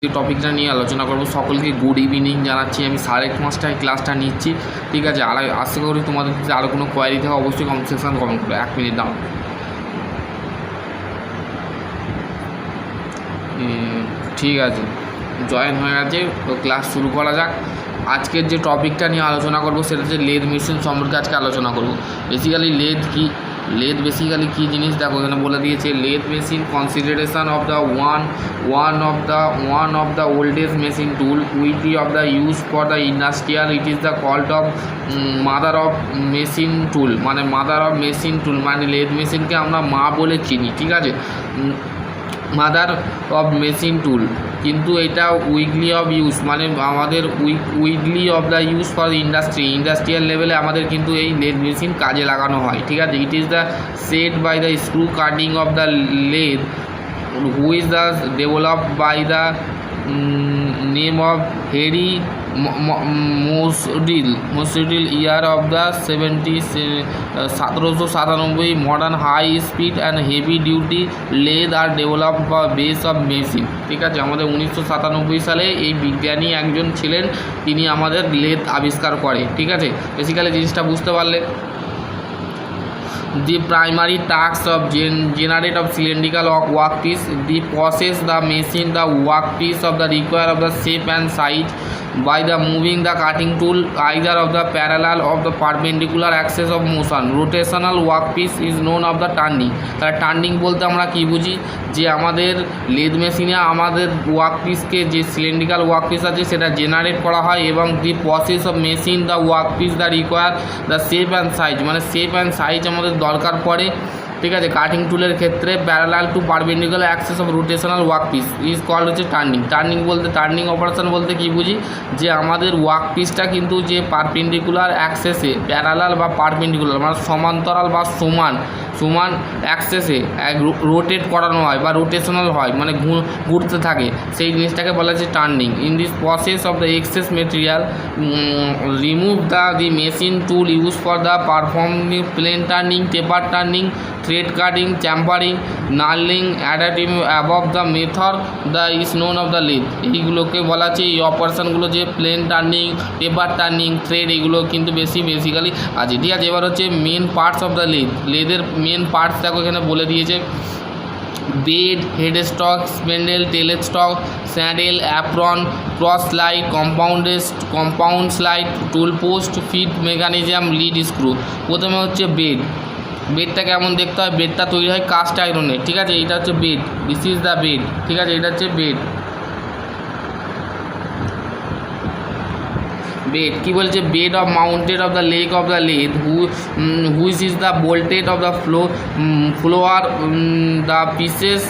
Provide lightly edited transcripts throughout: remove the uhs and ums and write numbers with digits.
যে টপিকটা নিয়ে আলোচনা করব। সকলকে গুড ইভিনিং জানাচ্ছি। আমি 5:30টায় ক্লাসটা নিচ্ছি, ঠিক আছে। আর আশা করি তোমাদের যদি আরও কোনো কোয়ারি থাকে অবশ্যই কমেন্ট সেকশন কমেন্ট করবে। 1 মিনিট দাও। ঠিক আছে, জয়েন হয়ে গেছে, তো ক্লাস শুরু করা যাক। আজকের যে টপিকটা নিয়ে আলোচনা করব সেটা হচ্ছে লেদ মেশিন সম্পর্কে আজকে আলোচনা করব। বেসিক্যালি লেদ কি, লেদ বেসিক্যালি কী জিনিস দেখো এখানে বলে দিয়েছে। Lathe machine consideration of the one of the oldest machine tool widely of the use for the industrial. It is the called of mother of machine tool, মানে mother of machine tool মানে lathe মেশিনকে আমরা মা বলে চিনি, ঠিক আছে, mother of machine টুল। কিন্তু এটা উইকলি অফ ইউজ মানে আমাদের weekly of the use for industrial লেভেলে আমাদের কিন্তু এই লেদ মেশিন কাজে লাগানো হয়, ঠিক আছে। It is the set by the screw cutting of the lathe who is the developed by the name of Henry Maudslay year of the 1797 modern high speed and heavy duty lathe are developed বা base of machine, ঠিক আছে। আমাদের 1997 সালে এই বিজ্ঞানী একজন ছিলেন, তিনি আমাদের লেদ আবিষ্কার করে, ঠিক আছে। বেসিক্যালি জিনিসটা বুঝতে পারলে। The primary task of generate of cylindrical workpiece, the process the machine the workpiece of the require of the shape and size by the moving the cutting tool either of the parallel of the perpendicular axis of motion. Rotational workpiece is known of the turning. তাহলে turning বলতে আমরা কি বুঝি, যে আমাদের lathe মেশিনে আমাদের ওয়ার্কপিসকে যে সিলিন্ড্রিক্যাল ওয়ার্কপিস আছে সেটা জেনারেট করা হয়, এবং the process of machine the workpiece the require the shape and size, মানে শেপ অ্যান্ড সাইজ আমাদের দরকার পড়ে, ঠিক আছে। কাটিং টুলের ক্ষেত্রে parallel to perpendicular axis of rotational workpiece is called হচ্ছে টার্নিং। টার্নিং অপারেশন বলতে কি বুঝি, যে আমাদের ওয়ার্কপিসটা কিন্তু যে পারপেন্ডিকুলার অ্যাক্সেসে প্যারালাল বা পারপেন্ডিকুলার মানে সমান্তরাল বা সমান অ্যাক্সেসে রোটেট করানো হয় বা রোটেশনাল হয়, মানে ঘুরতে থাকে, সেই জিনিসটাকে বলা হচ্ছে turning. In this process of the excess material remove the machine tool use for the performing plain turning, taper turning, thread cutting, chamfering, knurling, additive above the method the is known of the lathe. এইগুলোকে বলা হচ্ছে এই অপারেশনগুলো, যে plain turning, paper turning, thread, এগুলো কিন্তু basically আছে, ঠিক আছে। এবার হচ্ছে মেন পার্টস অফ দ্য লেদের মেন পার্টস দেখো এখানে বলে দিয়েছে। Bed, head stock, spindle, tail stock, saddle, apron, cross slide, compound slide, tool post, feed mechanism, lead screw. প্রথমে হচ্ছে বেডটা কেমন দেখতে হয়, বেডটা তৈরি হয় কাস্ট আয়রনের, ঠিক আছে। এটা হচ্ছে bed, this is the bed, ঠিক আছে। এটা হচ্ছে বেড কি বলছে, bed of mounted of the leg of the lathe which is the bolted of the flower the pieces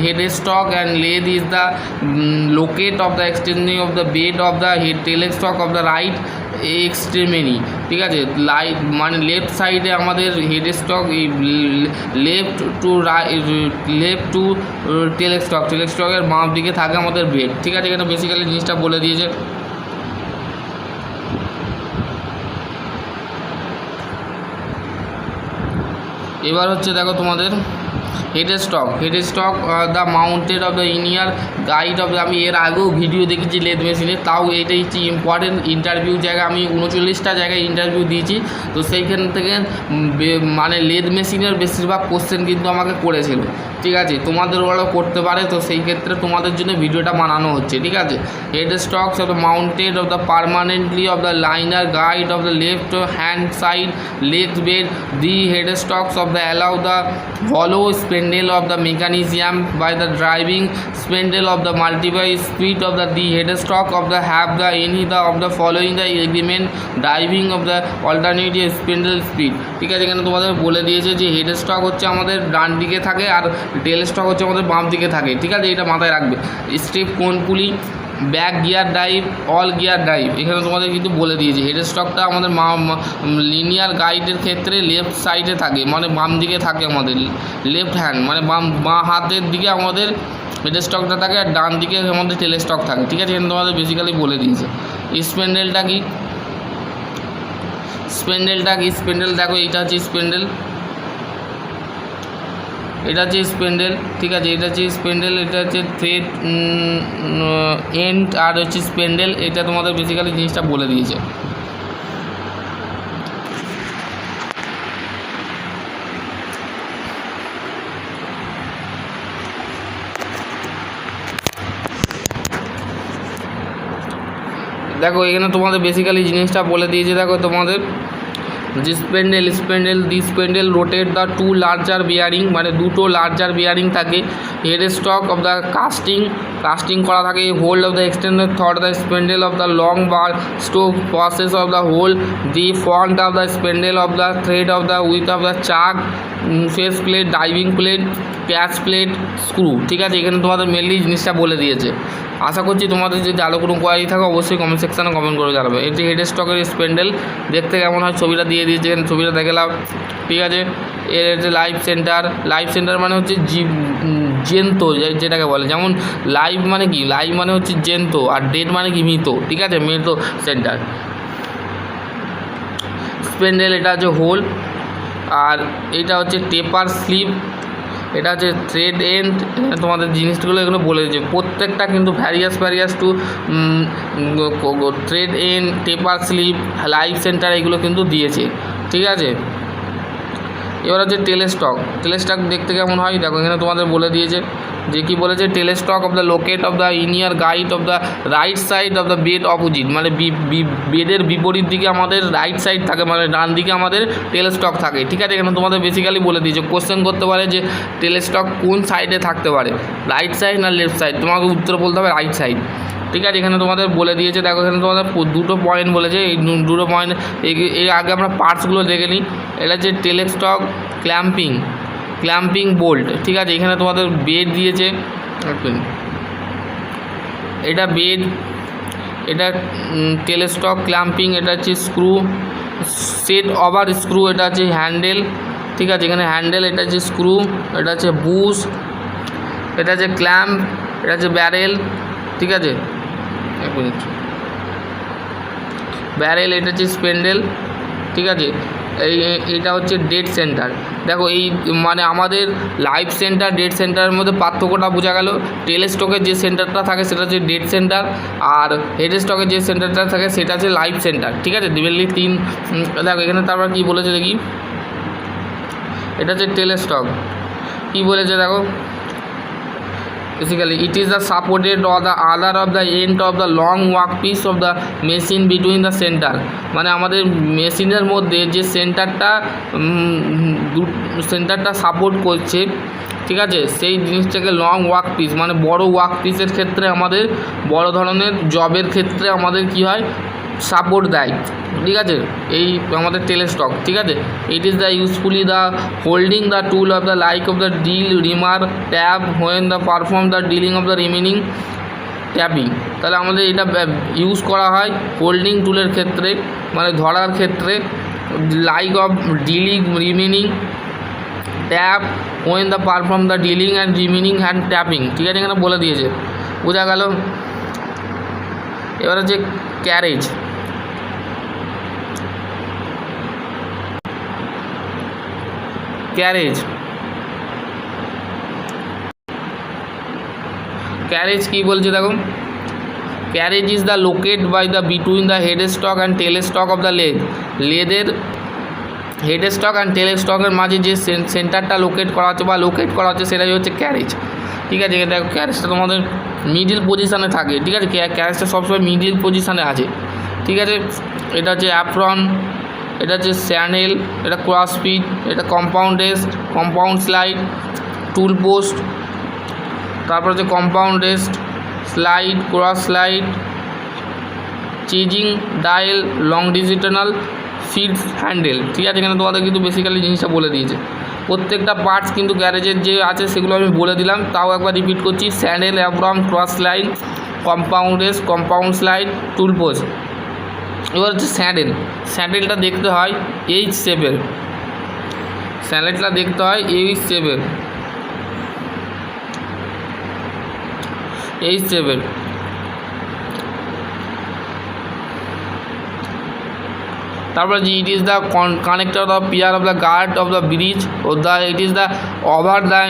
head stock and lathe is the locate of the extending of the bed of the head tail stock of the right extremity, ঠিক আছে। Light মানে left সাইডে আমাদের head stock, left to tail স্টকের বাম দিকে থাকে আমাদের বেড, ঠিক আছে। এখানে বেসিক্যালি জিনিসটা বলে দিয়েছে। এবার হচ্ছে দেখো তোমাদের head stock the mounted of the inner guide of, আমি এর আগেও ভিডিও দেখেছি লেদ মেশিনে, তাও এটাই হচ্ছে ইম্পর্টেন্ট ইন্টারভিউ জায়গায়, আমি 39টা জায়গায় ইন্টারভিউ দিয়েছি, তো সেইখান থেকে মানে লেদ মেশিনের বেশিরভাগ কোশ্চেন কিন্তু আমাকে করেছিল, ঠিক আছে। তোমাদের ওরাও করতে পারে, তো সেই ক্ষেত্রে তোমাদের জন্য ভিডিওটা বানানো হচ্ছে, ঠিক আছে। Head stocks of the mounted of the permanently off the liner guide of the left hand side leg bed, the head stocks of the allow the hollow spindle of the mechanism by the driving spindle of the multiple speed of the headstock of the have the any the of the following the agreement driving of the alternative spindle speed, ঠিক আছে। এখানে তোমাদের বলে দিয়েছে যে head stock হচ্ছে আমাদের ডান দিকে থাকে আর টেল স্টক হচ্ছে আমাদের বাম দিকে থাকে, ঠিক আছে। এটা মাথায় রাখবে। স্টেপ কোন পুলি, back gear drive, all gear drive, এখানে তোমাদের কিন্তু বলে দিয়েছে। হেড স্টকটা আমাদের লিনিয়ার গাইডের ক্ষেত্রে লেফট সাইডে থাকে, মানে বাম দিকে থাকে আমাদের, লেফট হ্যান্ড মানে বাঁ হাতের দিকে আমাদের হেড স্টকটা থাকে, আর ডান দিকে আমাদের টেল স্টক থাকে, ঠিক আছে। এখানে তোমাদের বেসিক্যালি বলে দিয়েছে। স্পেন্ডেলটা কি, স্পেন্ডেল দেখো এইটা হচ্ছে স্পেন্ডেল, এটা হচ্ছে স্পেন্ডেল, ঠিক আছে, এটা হচ্ছে স্পেন্ডেল, এটা হচ্ছে থ্রেড এন্ড আর হচ্ছে স্পেন্ডেল। এটা তোমাদের বেসিক্যালি জিনিসটা বলে দিয়েছে। দেখো এখানে তোমাদের বেসিক্যালি জিনিসটা বলে দিয়েছে। দেখো তোমাদের যে spindle the spindle rotate the two larger bearing, মানে দুটো লার্জার বিয়ারিং থাকে। Head stock of the casting করা থাকে। Hold of the extended through the spindle of the long bar stock process of the hole the front of the spindle of the thread of the with of the chuck face plate driving plate catch plate screw, ঠিক আছে। এখানে তোমাদের mainly জিনিসটা বলে দিয়েছে। আশা করছি তোমাদের যদি আরও কোনো কোয়ারি থাকে অবশ্যই কমেন্ট সেকশানে কমেন্ট করে জানাবে। এটি হেড স্টকের স্পেন্ডেল দেখতে কেমন হয় ছবিটা দিয়ে দিয়েছে, এখানে ছবিটা দেখলাম, ঠিক আছে। এর হচ্ছে লাইফ সেন্টার মানে হচ্ছে জেন্ত, যেটাকে বলে, যেমন লাইভ মানে কি, লাইভ মানে হচ্ছে জেন্ত, আর ডেড মানে কি মৃত, ঠিক আছে, মৃত সেন্টার। স্পেন্ডেল এটা হচ্ছে হোল, আর এটা হচ্ছে টেপার স্লিপ, এটা হচ্ছে থ্রেড এন্ড। তোমাদের জিনিসগুলো এগুলো বলে দিয়েছে প্রত্যেকটা, কিন্তু various to thread and taper slip live centre এগুলো কিন্তু দিয়েছে, ঠিক আছে। এবার হচ্ছে টেলেস্টক দেখতে কেমন হয় দেখো এখানে তোমাদের বলে দিয়েছে যে কি বলেছে, tailstock of the locate of the inner guide of the right side of the bed opposite, মানে বেডের বিপরীত দিকে আমাদের রাইট সাইড থাকে, মানে ডান দিকে আমাদের টেলেস্টক থাকে, ঠিক আছে। এখানে তোমাদের বেসিক্যালি বলে দিয়েছে, কোশ্চেন করতে পারে যে টেলেস্টক কোন সাইডে থাকতে পারে, রাইট সাইড না লেফট সাইড, তোমাকে উত্তর বলতে হবে রাইট সাইড, ঠিক আছে। এখানে তোমাদের বলে দিয়েছে। দেখো এখানে তোমাদের দুটো পয়েন্ট বলেছে, এই দুটো পয়েন্ট এর আগে আমরা পার্টসগুলো দেখে নিই। এটা হচ্ছে টেলেস্টক ক্ল্যাম্পিং বোল্ট, ঠিক আছে। এখানে তোমাদের বেড দিয়েছে, এটা বেড, এটা টেলেস্টক ক্ল্যাম্পিং, এটা হচ্ছে স্ক্রু সেট ওভার স্ক্রু, এটা হচ্ছে হ্যান্ডেল, ঠিক আছে। এখানে হ্যান্ডেল, এটা হচ্ছে স্ক্রু, এটা হচ্ছে বুশ, এটা হচ্ছে ক্ল্যাম্প, এটা হচ্ছে ব্যারেল, ঠিক আছে। এক মিনিট, ব্যারেল, এটা হচ্ছে স্পেন্ডেল, ঠিক আছে। এইটা হচ্ছে ডেড সেন্টার। দেখো এই মানে আমাদের লাইফ সেন্টার ডেড সেন্টারের মধ্যে পার্থক্যটা বোঝা গেল। টেলেস্টকের যে সেন্টারটা থাকে সেটা হচ্ছে ডেড সেন্টার, আর হেড স্টকের যে সেন্টারটা থাকে সেটা হচ্ছে লাইফ সেন্টার, ঠিক আছে। মেনলি তিন। দেখো এখানে তারপর কী বলেছে দেখি, এটা হচ্ছে টেলেস্টক কী বলেছে দেখো, basically it is the supported or the other of the end of the long workpiece of the machine between the center, মানে আমাদের মেশিনের মধ্যে যে সেন্টারটা সাপোর্ট করছে, ঠিক আছে, সেই জিনিসটাকে লং ওয়ার্ক পিস, মানে বড় ওয়ার্ক পিসের ক্ষেত্রে আমাদের বড় ধরনের জবের ক্ষেত্রে আমাদের কি হয়, সাপোর্ট দেয়, ঠিক আছে, এই আমাদের টেলেস্টক, ঠিক আছে। It is the usefully the holding the tool of the like of the drill reamer tap when the perform the drilling of the reaming tapping. তাহলে আমাদের এটা ইউজ করা হয় হোল্ডিং টুলের ক্ষেত্রে, মানে ধরার ক্ষেত্রে, like of dealing remaining tap when the perform the dealing and remaining hand tapping, ঠিক আছে। এখানে বলে দিয়েছে, বোঝা গেল। এবার হচ্ছে ক্যারেজ, ক্যারেজ কি বলছে দেখো, carriage is the locate by the between the head stock and tail stock of the লেদের হেড স্টক অ্যান্ড টেল স্টকের মাঝে যে সেন্টারটা লোকেট করা হচ্ছে সেটাই হচ্ছে ক্যারেজ, ঠিক আছে। দেখো ক্যারেজটা তোমাদের মিডিল পজিশানে থাকে, ঠিক আছে, ক্যারেজটা সবসময় মিডিল পজিশানে আছে, ঠিক আছে। এটা হচ্ছে অ্যাপ্রন, এটা হচ্ছে স্যান্ডেল, এটা ক্রস পিচ, এটা compound rest, compound slide, tool post, তারপর হচ্ছে compound rest, slide, cross slide, chasing dial, longitudinal feed handle, ঠিক আছে। এখানে তোমাদের কিন্তু বেসিক্যালি জিনিসটা বলে দিয়েছে। প্রত্যেকটা পার্টস কিন্তু গ্যারেজের যে আছে সেগুলো আমি বলে দিলাম, তাও একবার রিপিট করছি। Saddle, apron, cross slide, compound rest, compound slide, tool post. এবার হচ্ছে স্যান্ডেলটা দেখতে হয় এইচ শেপের, স্যান্ডেলটা দেখতে হয় এইচ শেপের, তারপরে যে it is the connector of pier of the guard of the bridge ও the it is the over the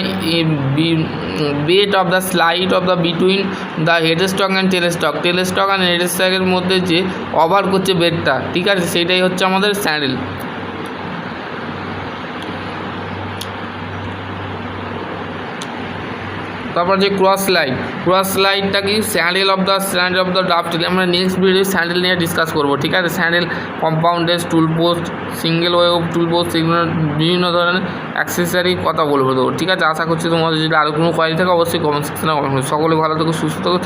bed of the slide of the between the headstock and tailstock and হেডস্টকের মধ্যে যে over করছে বেডটা, ঠিক আছে, সেইটাই হচ্ছে আমাদের স্যান্ডেল। তারপর যে ক্রস স্লাইডটা কি স্যান্ডেল অফ দ্য ডাফটেল। আমরা নেক্সট ভিডিও স্যান্ডেল নিয়ে ডিসকাস করবো, ঠিক আছে। Saddle compounded tool post, single way tool post, সেগুলো বিভিন্ন ধরনের অ্যাক্সেসরি কথা বলবো তো, ঠিক আছে। আশা করছি তোমাদের যদি আরও কোনো কোয়ারি থাকে অবশ্যই কমেন্ট সেকশনে কমেন্ট করো। সকলে ভালো থেকো, সুস্থ থেকো।